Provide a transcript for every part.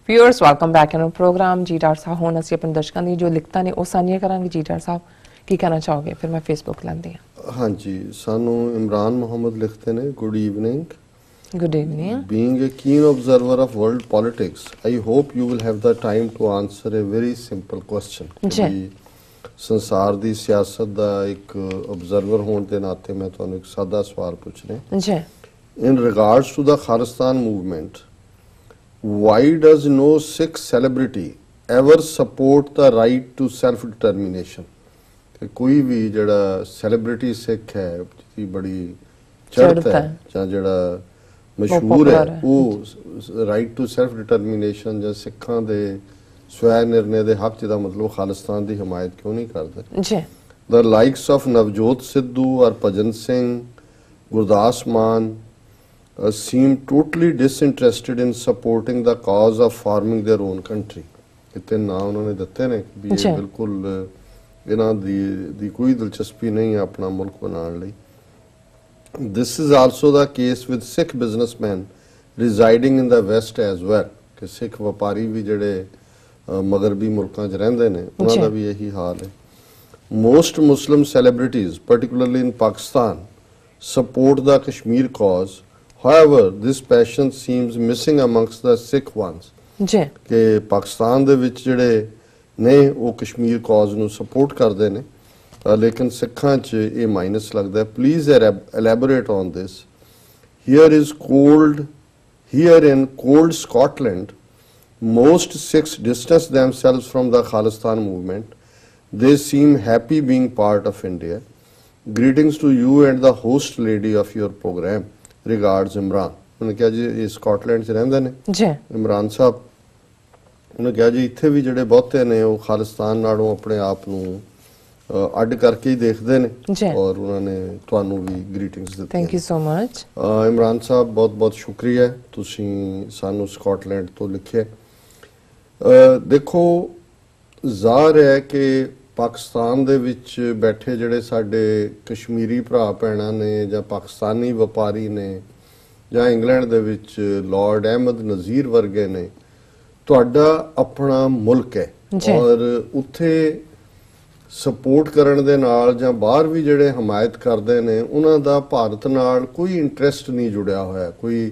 Viewers welcome back in program जी doctor साहब हुण असीं अपने दर्शकों दी जो लिखतां ने वो साझीआं करांगे। जी डॉक्टर साहब की कहना चाहोगे? फिर मैं फेसबुक लैंदी हां। हाँ जी, सानू इमरान मोहम्मद लिखते ने, good evening. Good evening. Being a keen observer of world politics, I hope you will have the time to answer a very simple question. जी। संसार दी सियासत दा एक ऑब्जर्वर होने के नाते मैं तुहानू एक सादा सवाल पूछने। जी। In regards to the Khalistan movement, why does no Sikh celebrity ever support the right to self-determination? कि कोई भी जड़ा सेलिब्रिटी सिख है जिसकी बड़ी चढ़त है ਜਾਂ ਜਿਹੜਾ ਮਸ਼ਹੂਰ ਹੈ ਉਹ ਰਾਈਟ ਟੂ ਸੈਲਫ ਡਿਟਰਮੀਨੇਸ਼ਨ ਜਾਂ ਸਿੱਖਾਂ ਦੇ ਸਵੈ ਨਿਰਣੇ ਦੇ ਹੱਕ ਜਿਹਦਾ ਮਤਲਬ ਖਾਲਿਸਤਾਨ ਦੀ ਹਮਾਇਤ ਕਿਉਂ ਨਹੀਂ ਕਰਦੇ ਜੀ। The likes of Navjot Sidhu or Bhajan Singh, Gurdas Maan seem totally disinterested in supporting the cause of forming their own country. इतने ना उन्होंने ਦਿੱਤੇ ਨੇ ਵੀ ਇਹ ਬਿਲਕੁਲ ਇਹਨਾਂ ਦੀ ਕੋਈ ਦਿਲਚਸਪੀ ਨਹੀਂ ਹੈ ਆਪਣਾ ਮੁਲਕ ਬਣਾਉਣ ਲਈ। This is also the case with Sikh businessmen residing in the West as well. कि सिख व्यापारी भी ਜਿਹੜੇ ਮਗਰਬੀ ਮੁਲਕਾਂ 'ਚ ਰਹਿੰਦੇ ਨੇ ਉਹਨਾਂ ਦਾ ਵੀ ਇਹੀ ਹਾਲ ਹੈ। Most Muslim celebrities, particularly in Pakistan, support the Kashmir cause. However, this passion seems missing amongst the Sikh ones. जी। कि पाकिस्तान ਦੇ ਵਿੱਚ ਜਿਹੜੇ ਨੇ ਉਹ ਕਸ਼ਮੀਰ ਕਾਜ਼ ਨੂੰ ਸਪੋਰਟ ਕਰਦੇ ਨੇ लेकिन सिखां च ये माइनस लगता है। Please elaborate on this. Here in cold Scotland most Sikhs distance themselves from the Khalistan movement. They seem happy being part of India. Greetings to you and the host lady of your program. Regards Imran. उन्होंने कहा जी ये Scotland च रहिंदे ने जी इमरान साहब। उन्होंने कहा जी इत्थे भी जिहड़े बहुते ने वो खालिस्तान नालों अपने आप नूं ਅੱਡ ਕਰਕੇ ਹੀ ਦੇਖਦੇ ਨੇ ਔਰ ਉਹਨਾਂ ਨੇ ਤੁਹਾਨੂੰ ਵੀ ਗ੍ਰੀਟਿੰਗਸ ਦਿੱਤੀਆਂ। Thank you so much Imran ਸਾਹਿਬ, ਬਹੁਤ ਬਹੁਤ ਸ਼ੁਕਰੀਆ ਤੁਸੀਂ ਸਾਨੂੰ ਸਕਾਟਲੈਂਡ ਤੋਂ ਲਿਖਿਆ। ਦੇਖੋ ਜ਼ਾਹਰ ਹੈ ਕਿ ਪਾਕਿਸਤਾਨ ਦੇ ਵਿੱਚ ਬੈਠੇ ਜਿਹੜੇ ਸਾਡੇ ਕਸ਼ਮੀਰੀ ਭਰਾ ਭੈਣਾਂ ਨੇ ਜਾਂ ਪਾਕਿਸਤਾਨੀ ਵਪਾਰੀ ਨੇ ਜਾਂ ਇੰਗਲੈਂਡ ਦੇ ਵਿੱਚ ਲਾਰਡ ਅਹਿਮਦ ਨਜ਼ੀਰ ਵਰਗੇ ਨੇ, ਤੁਹਾਡਾ ਆਪਣਾ ਮੁਲਕ ਹੈ ਔਰ ਉੱਥੇ ਸਪੋਰਟ ਕਰਨ ਦੇ ਨਾਲ ਜਾਂ ਬਾਹਰ ਵੀ ਜਿਹੜੇ ਹਮਾਇਤ ਕਰਦੇ ਨੇ ਉਹਨਾਂ ਦਾ ਭਾਰਤ ਨਾਲ ਕੋਈ ਇੰਟਰਸਟ ਨਹੀਂ ਜੁੜਿਆ ਹੋਇਆ, ਕੋਈ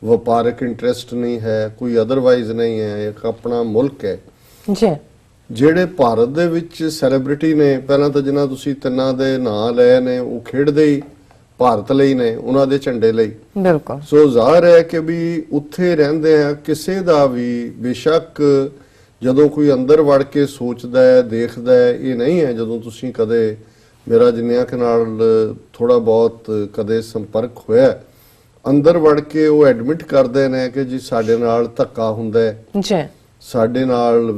ਵਪਾਰਕ ਇੰਟਰਸਟ ਨਹੀਂ ਹੈ, ਕੋਈ ਅਦਰਵਾਈਜ਼ ਨਹੀਂ ਹੈ, ਇੱਕ ਆਪਣਾ ਮੁਲਕ ਹੈ ਜੀ। ਜਿਹੜੇ ਭਾਰਤ ਦੇ ਵਿੱਚ ਸੈਲੀਬ੍ਰਿਟੀ ਨੇ, ਪਹਿਲਾਂ ਤਾਂ ਜਿਨ੍ਹਾਂ ਤੁਸੀਂ ਤਿੰਨਾਂ ਦੇ ਨਾਂ ਲਏ ਨੇ ਉਹ ਖੇਡਦੇ ਹੀ ਭਾਰਤ ਲਈ ਨੇ, ਉਹਨਾਂ ਦੇ ਝੰਡੇ ਲਈ। ਬਿਲਕੁਲ। ਸੋ ਜ਼ਾਹਰ ਹੈ ਕਿ ਵੀ ਉੱਥੇ ਰਹਿੰਦੇ ਆ ਕਿਸੇ ਦਾ ਵੀ ਬੇਸ਼ੱਕ ਜਦੋਂ ਕੋਈ ਅੰਦਰ ਵੜ ਕੇ ਸੋਚਦਾ ਹੈ ਦੇਖਦਾ ਹੈ, ਇਹ ਨਹੀਂ ਹੈ ਜਦੋਂ ਤੁਸੀਂ ਕਦੇ ਮੇਰਾ ਜਿੰਨਿਆਂ ਕੁ ਨਾਲ ਥੋੜਾ ਬਹੁਤ ਕਦੇ ਸੰਪਰਕ ਹੋਇਆ, ਅੰਦਰ ਵੜ ਕੇ ਉਹ ਐਡਮਿਟ ਕਰਦੇ ਨੇ ਕਿ ਜੀ ਸਾਡੇ ਨਾਲ ਧੱਕਾ ਹੁੰਦਾ ਹੈ, ਸਾਡੇ ਨਾਲ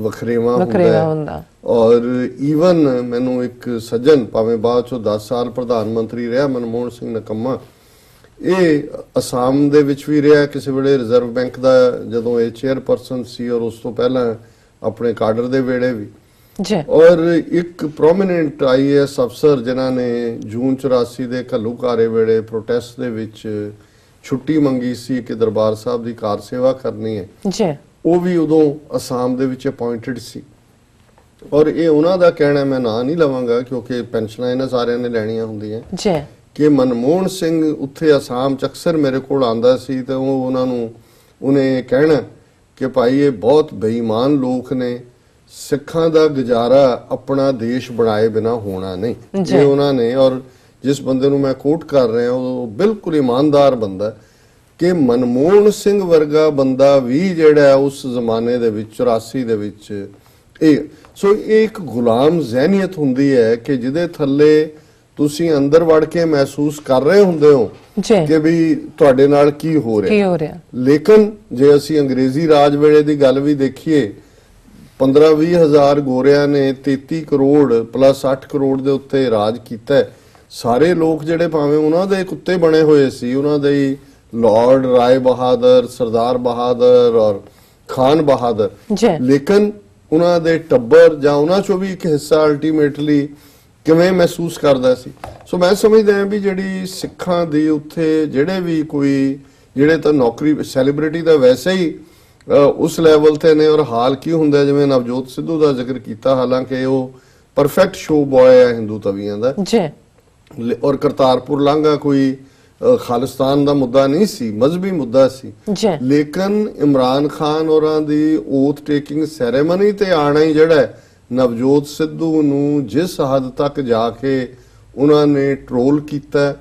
ਵਖਰੇਵਾਂ ਹੁੰਦਾ। ਔਰ ਈਵਨ ਮੈਨੂੰ ਇੱਕ ਸੱਜਣ ਭਾਵੇਂ ਬਾਅਦ ਚੋਂ 10 ਸਾਲ ਪ੍ਰਧਾਨ ਮੰਤਰੀ ਰਿਹਾ ਮਨਮੋਹਨ ਸਿੰਘ ਨਕੰਮਾ, ਇਹ ਅਸਾਮ ਦੇ ਵਿੱਚ ਵੀ ਰਿਹਾ ਕਿਸੇ ਵੇਲੇ ਰਿਜ਼ਰਵ ਬੈਂਕ ਦਾ ਜਦੋਂ ਇਹ ਚੇਅਰਪਰਸਨ ਸੀ ਔਰ ਉਸ ਤੋਂ ਪਹਿਲਾਂ ਆਪਣੇ ਕਾਡਰ ਦੇ ਵੇਲੇ ਵੀ। ਔਰ ਇੱਕ ਪ੍ਰੋਮੀਨੈਂਟ IAS ਅਫਸਰ ਜਿਨ੍ਹਾਂ ਨੇ ਜੂਨ 84 ਦੇ ਘੱਲੂਘਾਰੇ ਵੇਲੇ ਪ੍ਰੋਟੈਸਟ ਦੇ ਵਿੱਚ ਛੁੱਟੀ ਮੰਗੀ ਸੀ ਕਿ ਦਰਬਾਰ ਸਾਹਿਬ ਦੀ ਕਾਰ ਸੇਵਾ ਕਰਨੀ ਹੈ, ਉਹ ਵੀ ਉਦੋਂ ਅਸਾਮ ਦੇ ਵਿੱਚ ਅਪਾਇੰਟਡ ਸੀ। ਔਰ ਇਹ ਉਹਨਾਂ ਦਾ ਕਹਿਣਾ, ਮੈਂ ਨਾਂ ਨਹੀਂ ਲਵਾਂਗਾ ਕਿਉਂਕਿ ਪੈਨਸ਼ਨਾਂ ਇਹਨਾਂ ਸਾਰਿਆਂ ਨੇ ਲੈਣੀਆਂ ਹੁੰਦੀਆਂ, ਕਿ ਮਨਮੋਹਨ ਸਿੰਘ ਉੱਥੇ ਅਸਾਮ ਚ ਅਕਸਰ ਮੇਰੇ ਕੋਲ ਆਉਂਦਾ ਸੀ ਤੇ ਉਹ ਉਹਨਾਂ ਨੂੰ ਉਹਨੇ ਕਹਿਣਾ ਕਿ ਭਾਈ ਇਹ ਬਹੁਤ ਬੇਈਮਾਨ ਲੋਕ ਨੇ, ਸਿੱਖਾਂ ਦਾ ਗੁਜ਼ਾਰਾ ਆਪਣਾ ਦੇਸ਼ ਬਣਾਏ ਬਿਨਾ ਹੋਣਾ ਨਹੀਂ। ਇਹ ਉਹਨਾਂ ਨੇ, ਔਰ ਜਿਸ ਬੰਦੇ ਨੂੰ ਮੈਂ ਕੋਟ ਕਰ ਰਿਹਾ ਉਹ ਬਿਲਕੁਲ ਇਮਾਨਦਾਰ ਬੰਦਾ ਕਿ ਮਨਮੋਹਨ ਸਿੰਘ ਵਰਗਾ ਬੰਦਾ ਵੀ ਜਿਹੜਾ ਉਸ ਜ਼ਮਾਨੇ ਦੇ ਵਿੱਚ 84 ਦੇ ਵਿੱਚ ਇਹ ਸੋ ਇਹ ਇੱਕ ਗੁਲਾਮ ਜ਼ਹਿਨੀਅਤ ਹੁੰਦੀ ਹੈ ਕਿ ਜਿਹਦੇ ਥੱਲੇ ਤੁਸੀਂ ਅੰਦਰ ਵੜ ਕੇ ਮਹਿਸੂਸ ਕਰ ਰਹੇ ਹੁੰਦੇ ਹੋ ਕਿ ਵੀ ਤੁਹਾਡੇ ਨਾਲ ਕੀ ਹੋ ਰਿਹਾ। ਲੇਕਿਨ ਜੇ ਅਸੀਂ ਅੰਗਰੇਜ਼ੀ ਰਾਜ ਵੇਲੇ ਦੀ ਗੱਲ ਵੀ ਦੇਖੀਏ, 15-20 ਹਜ਼ਾਰ ਗੋਰਿਆਂ ਨੇ 33 ਕਰੋੜ ਪਲੱਸ 8 ਕਰੋੜ ਦੇ ਉੱਤੇ ਰਾਜ ਕੀਤਾ। ਸਾਰੇ ਲੋਕ ਜਿਹੜੇ ਭਾਵੇਂ ਉਹਨਾਂ ਦੇ ਕੁੱਤੇ ਬਣੇ ਹੋਏ ਸੀ, ਉਹਨਾਂ ਦੇ ਲਾਰਡ ਰਾਏ ਬਹਾਦਰ, ਸਰਦਾਰ ਬਹਾਦਰ ਔਰ ਖਾਨ ਬਹਾਦਰ, ਲੇਕਿਨ ਉਹਨਾਂ ਦੇ ਟੱਬਰ ਜਾਂ ਉਹਨਾਂ ਚੋਂ ਵੀ ਇੱਕ ਹਿੱਸਾ ਅਲਟੀਮੇਟਲੀ ਕਿਵੇਂ ਮਹਿਸੂਸ ਕਰਦਾ ਸੀ। ਸੋ ਮੈਂ ਸਮਝਦਾ ਹਾਂ ਵੀ ਜਿਹੜੀ ਸਿੱਖਾਂ ਦੀ ਉੱਥੇ ਜਿਹੜੇ ਵੀ ਕੋਈ ਜਿਹੜੇ ਤਾਂ ਨੌਕਰੀ ਸੈਲੀਬ੍ਰਿਟੀ ਤਾਂ ਵੈਸੇ ਹੀ ਉਸ ਲੈਵਲ ਤੇ ਨੇ। ਔਰ ਹਾਲ ਕੀ ਹੁੰਦਾ, ਜਿਵੇਂ ਨਵਜੋਤ ਸਿੱਧੂ ਦਾ ਜ਼ਿਕਰ ਕੀਤਾ, ਹਾਲਾਂਕਿ ਉਹ ਪਰਫੈਕਟ ਸ਼ੋ ਬॉय ਹੈ ਹਿੰਦੂ ਤਵੀਆਂ ਦਾ ਜੀ, ਔਰ ਕਰਤਾਰਪੁਰ ਲਾਂਘਾ ਕੋਈ ਖਾਲਿਸਤਾਨ ਦਾ ਮੁੱਦਾ ਨਹੀਂ ਸੀ, ਮਜ਼ਹਬੀ ਮੁੱਦਾ ਸੀ। ਲੇਕਿਨ ਇਮਰਾਨ ਖਾਨ ਹੋਰਾਂ ਦੀ ਓਥ ਟੇਕਿੰਗ ਸੈਰੇਮਨੀ ਤੇ ਆਣਾ ਹੀ ਜਿਹੜਾ ਨਵਜੋਤ ਸਿੱਧੂ ਨੂੰ ਜਿਸ ਹੱਦ ਤੱਕ ਜਾ ਕੇ ਉਹਨਾਂ ਨੇ ਟਰੋਲ ਕੀਤਾ,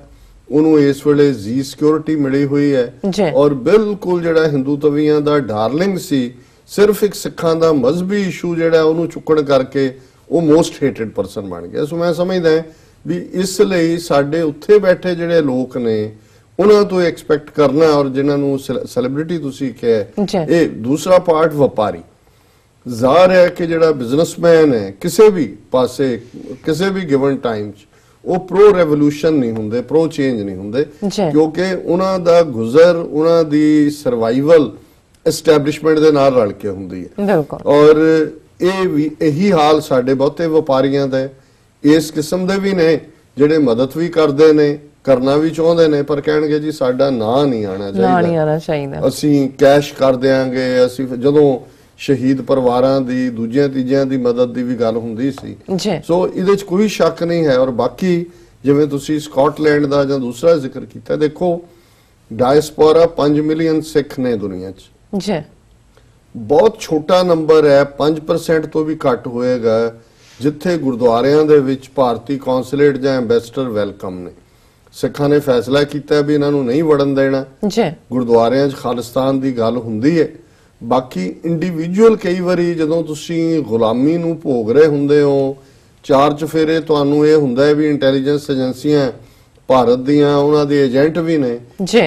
ਉਹਨੂੰ ਇਸ ਵੇਲੇ ਜੀ ਸਿਕਿਉਰਿਟੀ ਮਿਲੀ ਹੋਈ ਹੈ। ਔਰ ਬਿਲਕੁਲ ਜਿਹੜਾ ਹਿੰਦੂ ਤਵੀਆਂ ਦਾ ਡਾਰਲਿੰਗ ਸੀ, ਸਿਰਫ ਇੱਕ ਸਿੱਖਾਂ ਦਾ ਮਜ਼ਹਬੀ ਇਸ਼ੂ ਜਿਹੜਾ ਉਹਨੂੰ ਚੁੱਕਣ ਕਰਕੇ ਉਹ ਮੋਸਟ ਹੇਟਡ ਪਰਸਨ ਬਣ ਗਿਆ। ਸੋ ਮੈਂ ਸਮਝਦਾ ਵੀ ਇਸ ਲਈ ਸਾਡੇ ਉੱਥੇ ਬੈਠੇ ਜਿਹੜੇ ਲੋਕ ਨੇ ਉਹਨਾਂ ਤੋਂ ਐਕਸਪੈਕਟ ਕਰਨਾ, ਔਰ ਜਿਨ੍ਹਾਂ ਨੂੰ ਸੈਲੀਬ੍ਰਿਟੀ ਤੁਸੀਂ ਕਿਹਾ, ਇਹ ਦੂਸਰਾ ਪਾਰਟ ਵਪਾਰੀ। ਜ਼ਾਹਰ ਹੈ ਕਿ ਜਿਹੜਾ ਬਿਜ਼ਨਸਮੈਨ ਹੈ ਕਿਸੇ ਵੀ ਪਾਸੇ ਕਿਸੇ ਵੀ ਗਿਵਨ ਟਾਈਮ 'ਚ ਉਹ ਪ੍ਰੋ ਰੈਵੋਲੂਸ਼ਨ ਨਹੀਂ ਹੁੰਦੇ, ਪ੍ਰੋ ਚੇਂਜ ਨਹੀਂ ਹੁੰਦੇ, ਕਿਉਂਕਿ ਉਹਨਾਂ ਦਾ ਗੁਜ਼ਰ, ਉਹਨਾਂ ਦੀ ਸਰਵਾਈਵਲ ਐਸਟੈਬਲਿਸ਼ਮੈਂਟ ਦੇ ਨਾਲ ਰਲ ਕੇ ਹੁੰਦੀ ਹੈ। ਔਰ ਇਹ ਵੀ ਇਹੀ ਹਾਲ ਸਾਡੇ ਬਹੁਤੇ ਵਪਾਰੀਆਂ ਦਾ, ਇਸ ਕਿਸਮ ਦੇ ਵੀ ਨੇ ਜਿਹੜੇ ਮਦਦ ਵੀ ਕਰਦੇ ਨੇ, ਕਰਨਾ ਵੀ ਚਾਹੁੰਦੇ ਨੇ, ਪਰ ਕਹਿਣਗੇ ਜੀ ਸਾਡਾ ਨਾਂ ਨਹੀਂ ਆਣਾ ਚਾਹੀਦਾ, ਅਸੀਂ ਕੈਸ਼ ਕਰ ਦਿਆਂਗੇ। ਅਸੀਂ ਜਦੋਂ ਸ਼ਹੀਦ ਪਰਿਵਾਰਾਂ ਦੀ ਦੂਜਿਆਂ ਤੀਜਿਆਂ ਦੀ ਮਦਦ ਦੀ ਵੀ ਗੱਲ ਹੁੰਦੀ ਸੀ, ਸੋ ਇਹਦੇ 'ਚ ਕੋਈ ਸ਼ੱਕ ਨਹੀਂ ਹੈ। ਔਰ ਬਾਕੀ ਜਿਵੇਂ ਤੁਸੀਂ ਸਕਾਟਲੈਂਡ ਦਾ ਜਾਂ ਦੂਸਰਾ ਜ਼ਿਕਰ ਕੀਤਾ, ਦੇਖੋ ਡਾਇਸਪੋਰਾ 5 ਮਿਲੀਅਨ ਸਿੱਖ ਨੇ ਦੁਨੀਆ 'ਚ, ਬਹੁਤ ਛੋਟਾ ਨੰਬਰ ਹੈ, 5% ਤੋਂ ਵੀ ਘੱਟ ਹੋਏਗਾ ਜਿੱਥੇ ਗੁਰਦੁਆਰਿਆਂ ਦੇ ਵਿੱਚ ਭਾਰਤੀ ਕੌਂਸੂਲੇਟ ਜਾਂ ਐਂਬੈਸਡਰ ਵੈਲਕਮ ਨੇ। ਸਿੱਖਾਂ ਨੇ ਫੈਸਲਾ ਕੀਤਾ ਵੀ ਇਹਨਾਂ ਨੂੰ ਨਹੀਂ ਵੜਨ ਦੇਣਾ, ਗੁਰਦੁਆਰਿਆਂ 'ਚ ਖਾਲਿਸਤਾਨ ਦੀ ਗੱਲ ਹੁੰਦੀ ਹੈ। ਬਾਕੀ ਇੰਡੀਵਿਜੂਅਲ ਕਈ ਵਾਰੀ ਜਦੋਂ ਤੁਸੀਂ ਗੁਲਾਮੀ ਨੂੰ ਭੋਗ ਰਹੇ ਹੁੰਦੇ ਹੋ, ਚਾਰ ਚਫੇਰੇ ਤੁਹਾਨੂੰ ਇਹ ਹੁੰਦਾ ਹੈ ਵੀ ਇੰਟੈਲੀਜੈਂਸ ਏਜੰਸੀਆਂ ਭਾਰਤ ਦੀਆਂ ਉਹਨਾਂ ਦੇ ਏਜੰਟ ਵੀ ਨੇ,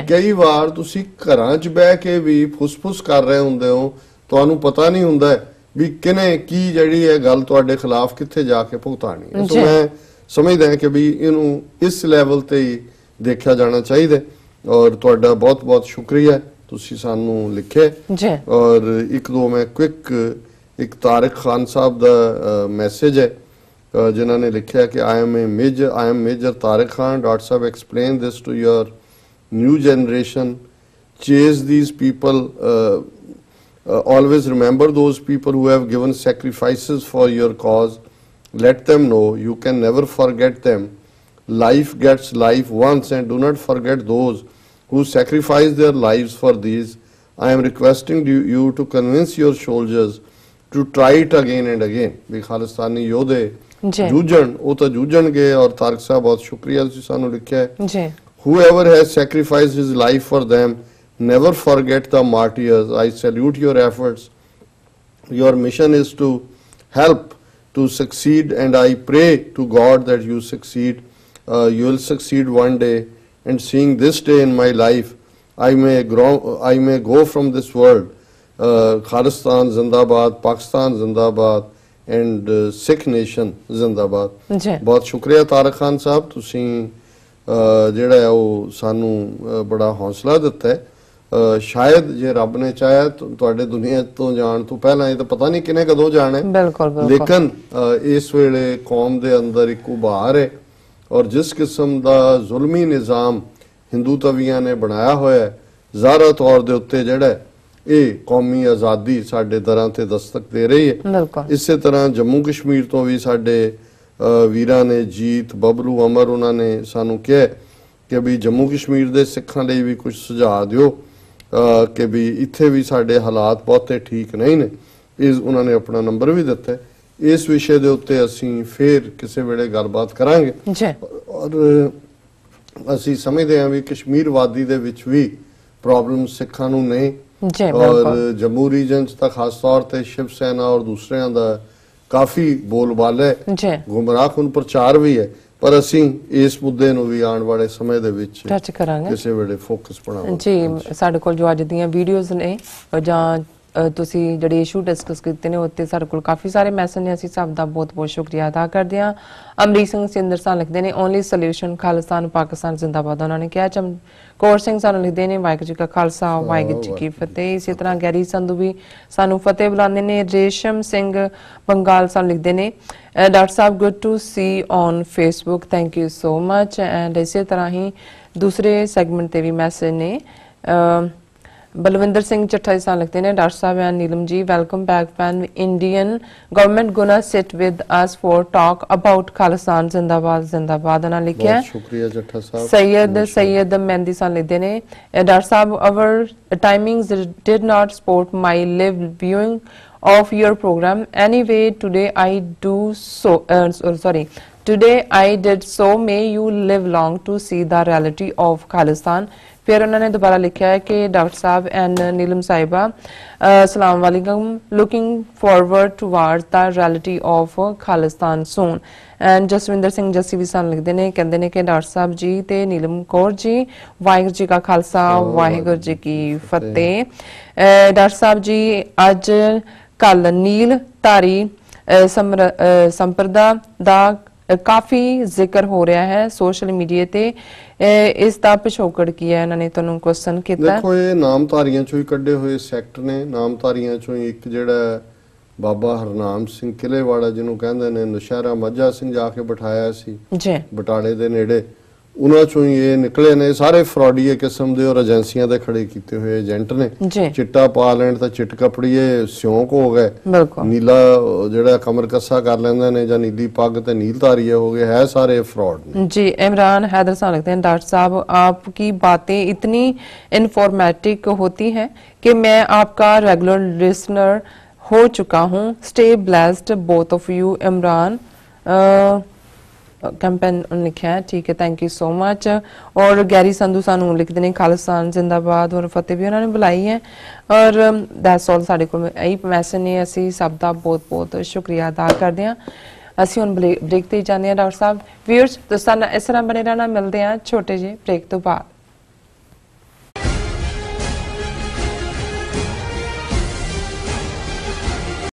ਕਈ ਵਾਰ ਤੁਸੀਂ ਘਰਾਂ 'ਚ ਬਹਿ ਕੇ ਵੀ ਫੁੱਸ-ਫੁੱਸ ਕਰ ਰਹੇ ਹੁੰਦੇ ਹੋ, ਤੁਹਾਨੂੰ ਪਤਾ ਨਹੀਂ ਹੁੰਦਾ ਵੀ ਕਿਨੇ ਕੀ ਜਿਹੜੀ ਹੈ ਗੱਲ ਤੁਹਾਡੇ ਖਿਲਾਫ ਕਿੱਥੇ ਜਾ ਕੇ ਭੁਗਤਾਣੀ ਹੈ। ਸੋ ਮੈਂ ਸਮਝਦਾ ਕਿ ਵੀ ਇਹਨੂੰ ਇਸ ਲੈਵਲ ਤੇ ਹੀ ਦੇਖਿਆ ਜਾਣਾ ਚਾਹੀਦਾ। ਔਰ ਤੁਹਾਡਾ ਬਹੁਤ ਬਹੁਤ ਸ਼ੁਕਰੀਆ, ਤੁਸੀਂ ਸਾਨੂੰ ਲਿਖੇ। ਔਰ ਇੱਕ ਦੋ ਮੈਂ ਕੁਇਕ, ਇੱਕ ਤਾਰਿਕ ਖਾਨ ਸਾਹਿਬ ਦਾ ਮੈਸੇਜ ਹੈ ਜਿਨ੍ਹਾਂ ਨੇ ਲਿਖਿਆ ਕਿ I am Major Tariq Khan. Dr. Sahab, explain this to your new generation. Chase these people. Always remember those people who have given sacrifices for your cause. Let them know you can never forget them. Life gets life once, and do not forget those who sacrifice their lives for these. I am requesting you to convince your soldiers to try it again and again. ਵੀ ਖਾਲਿਸਤਾਨੀ ਯੋਧੇ ਜੂਝਣ, ਉਹ ਤਾਂ ਜੂਝਣਗੇ। ਔਰ ਤਾਰਿਕ ਸਾਹਿਬ ਬਹੁਤ ਸ਼ੁਕਰੀਆ, ਤੁਸੀਂ ਸਾਨੂੰ ਲਿਖਿਆ ਹੈ whoever has sacrificed his life for them, never forget the martyrs. I salute your efforts. Your mission is to help to succeed, and I pray to God that you succeed. You will succeed one day, and seeing this day in my life, I may go from this world. Khalistan Zindabad, Pakistan Zindabad, and Sikh nation Zindabad. बहुत शुक्रिया तारिक खान साहब, ਤੁਸੀਂ ਜਿਹੜਾ ਉਹ ਸਾਨੂੰ ਬੜਾ ਹੌਸਲਾ ਦਿੱਤਾ ਹੈ। ਸ਼ਾਇਦ ਜੇ ਰੱਬ ਨੇ ਚਾਹਿਆ ਤੁਹਾਡੇ ਦੁਨੀਆ ਤੋਂ ਜਾਣ ਤੋਂ ਪਹਿਲਾਂ, ਇਹ ਤਾਂ ਪਤਾ ਨਹੀਂ ਕਿਨੇ ਕਦੋਂ ਜਾਣਾ ਹੈ, ਲੇਕਿਨ ਇਸ ਵੇਲੇ ਕੌਮ ਦੇ ਅੰਦਰ ਇੱਕ ਉਭਾਰ ਹੈ। ਔਰ ਜਿਸ ਕਿਸਮ ਦਾ ਜ਼ੁਲਮੀ ਨਿਜ਼ਾਮ ਹਿੰਦੂ ਤਵੀਆਂ ਨੇ ਬਣਾਇਆ ਹੋਇਆ ਹੈ, ਜ਼ਾਹਰਾ ਤੌਰ ਦੇ ਉੱਤੇ ਜਿਹੜਾ ਇਹ ਕੌਮੀ ਆਜ਼ਾਦੀ ਸਾਡੇ ਦਰਾਂ ਤੇ ਦਸਤਕ ਦੇ ਰਹੀ ਹੈ। ਇਸੇ ਤਰ੍ਹਾਂ ਜੰਮੂ ਕਸ਼ਮੀਰ ਤੋਂ ਵੀ ਸਾਡੇ ਵੀਰਾਂ ਨੇ, ਜੀਤ, ਬਬਲੂ, ਅਮਰ, ਉਹਨਾਂ ਨੇ ਸਾਨੂੰ ਕਿਹਾ ਕਿ ਵੀ ਜੰਮੂ ਕਸ਼ਮੀਰ ਦੇ ਸਿੱਖਾਂ ਲਈ ਵੀ ਕੁਝ ਸੁਝਾਅ ਦਿਓ ਕਿ ਵੀ ਇੱਥੇ ਵੀ ਸਾਡੇ ਹਾਲਾਤ ਬਹੁਤੇ ਠੀਕ ਨਹੀਂ ਨੇ। ਉਹਨਾਂ ਨੇ ਆਪਣਾ ਨੰਬਰ ਵੀ ਦਿੱਤਾ। ਇਸ ਵਿਸ਼ੇ ਦੇ ਉੱਤੇ ਅਸੀਂ ਫੇਰ ਕਿਸੇ ਵੇਲੇ ਗੱਲਬਾਤ ਕਰਾਂਗੇ। ਔਰ ਅਸੀਂ ਸਮਝਦੇ ਹਾਂ ਵੀ ਕਸ਼ਮੀਰ ਵਾਦੀ ਦੇ ਵਿੱਚ ਵੀ ਪ੍ਰੋਬਲਮ ਸਿੱਖਾਂ ਨੂੰ ਨਹੀਂ, ਔਰ ਜੰਮੂ ਰੀਜਨ 'ਚ ਤਾਂ ਖਾਸ ਤੌਰ ਤੇ ਸ਼ਿਵ ਸੈਨਾ ਔਰ ਦੂਸਰਿਆਂ ਦਾ ਕਾਫੀ ਬੋਲਬਾਲਾ ਹੈ, ਗੁੰਮਰਾਹਕੁਨ ਪ੍ਰਚਾਰ ਵੀ ਹੈ, ਪਰ ਅਸੀਂ ਇਸ ਮੁੱਦੇ ਨੂੰ ਵੀ ਆਉਣ ਵਾਲੇ ਸਮੇਂ ਦੇ ਵਿੱਚ ਟੱਚ ਕਰਾਂਗੇ, ਕਿਸੇ ਵੇਲੇ ਫੋਕਸ ਬਣਾਵਾਂਗੇ। ਜੀ, ਸਾਡੇ ਕੋਲ ਜੋ ਅੱਜ ਦੀਆਂ ਵੀਡੀਓਜ਼ ਨੇ ਜਾਂ ਤੁਸੀਂ ਜਿਹੜੇ ਇਸ਼ੂ ਡਿਸਕਸ ਕੀਤੇ ਨੇ ਉੱਤੇ ਸਾਡੇ ਕੋਲ ਕਾਫੀ ਸਾਰੇ ਮੈਸੇਜ ਨੇ, ਅਸੀਂ ਸਭ ਦਾ ਬਹੁਤ ਬਹੁਤ ਸ਼ੁਕਰੀਆ ਅਦਾ ਕਰਦੇ ਹਾਂ। ਅਮਰੀਕ ਸਿੰਘ ਸਿੰਦਰ ਸਾਹਿਬ ਲਿਖਦੇ ਨੇ ਓਨਲੀ ਸੋਲੂਸ਼ਨ ਖਾਲਿਸਤਾਨ ਪਾਕਿਸਤਾਨ ਜ਼ਿੰਦਾਬਾਦ, ਉਹਨਾਂ ਨੇ ਕਿਹਾ। ਚਮਕੌਰ ਸਿੰਘ ਸਾਨੂੰ ਲਿਖਦੇ ਨੇ ਵਾਹਿਗੁਰੂ ਜੀ ਕਾ ਖਾਲਸਾ ਵਾਹਿਗੁਰੂ ਜੀ ਕੀ ਫਤਿਹ। ਇਸੇ ਤਰ੍ਹਾਂ ਗੈਰੀ ਸੰਧੂ ਵੀ ਸਾਨੂੰ ਫਤਿਹ ਬੁਲਾਉਂਦੇ ਨੇ। ਰੇਸ਼ਮ ਸਿੰਘ ਬੰਗਾਲ ਸਾਨੂੰ ਲਿਖਦੇ ਨੇ ਡਾਕਟਰ ਸਾਹਿਬ good to see on Facebook, thank you so much. And ਇਸੇ ਤਰ੍ਹਾਂ ਹੀ ਦੂਸਰੇ ਸੈਗਮੈਂਟ ਤੇ ਵੀ ਮੈਸੇਜ ਨੇ। बलविंदर सिंह चट्ठा जी लिखते हैं डॉक्टर साहब and Neelam ji welcome back when Indian government gonna sit with us for talk about Khalistan जिंदाबाद जिंदाबाद ना लिखा है। बहुत शुक्रिया चट्ठा साहब। सैयद मेहंदी सन लिखते हैं डॉक्टर साहब our timings did not support my live viewing of your program anyway today I did so may you live long to see the reality of Khalistan। फिर उन्होंने दोबारा लिखा है कि डॉक्टर साहब एंड नीलम साहिबा अस्सलाम वालेकुम looking forward towards the reality of Khalistan soon. And Jaswinder Singh Jassi भी सन लिखते हैं कहते हैं कि डॉक्टर साहब जी ते नीलम कौर जी वाहिगुरू जी का खालसा वाहिगुरू जी की फतेह। डॉक्टर साहब जी अज कल नील धारी संप्रदा दा काफी जिक्र हो रहा है सोशल मीडिया ते इसका पिछोकड़ की है इन्होंने तुहानू क्वेश्चन किया। देखो ये नामधारियां चों ही कड्डे हुए सैक्ट ने नामधारियां चों एक जिहड़ा बाबा हरनाम सिंह किलेवाड़ा जिन्हों कहंदे ने नौशहरा मझा सिंह जाके बिठाया सी जी बटाले दे नेड़े उन्हां चों ही ये निकले ने सारे फ्रॉडीए किस्म दे और एजेंसियां दे खड़े कीते हुए एजेंट ने चिट्टा पा लैण तां चिट कपड़ीए सियोंक हो गए नीला जिहड़ा कमर कस्सा कर लैंदे ने जां नीली पग ते नीलधारीए हो गए है सारे फ्रॉड ने। जी इमरान हैदर साहब लगते हैं डॉक्टर साहब आपकी बातें इतनी इंफॉर्मेटिव होती हैं कि मैं आपका रेगुलर लिसनर हो चुका हूँ। Stay blessed both of you Imran campaign लिखा है ठीक है थैंक यू सो मच। और गैरी संधू सानू लिखते हैं खालिस्तान जिंदाबाद और फतेह भी उन्होंने बुलाई है और दैट्स ऑल साडे कोल यही मैसेज ने असी सब का बहुत बहुत शुक्रिया अदा करते हैं। असी हुण ब्रेक ते जाने डॉक्टर साहब व्यूअर्स दोस्ताना इस तरह बने रहना मिलते हैं छोटे जे ब्रेक तो बाद।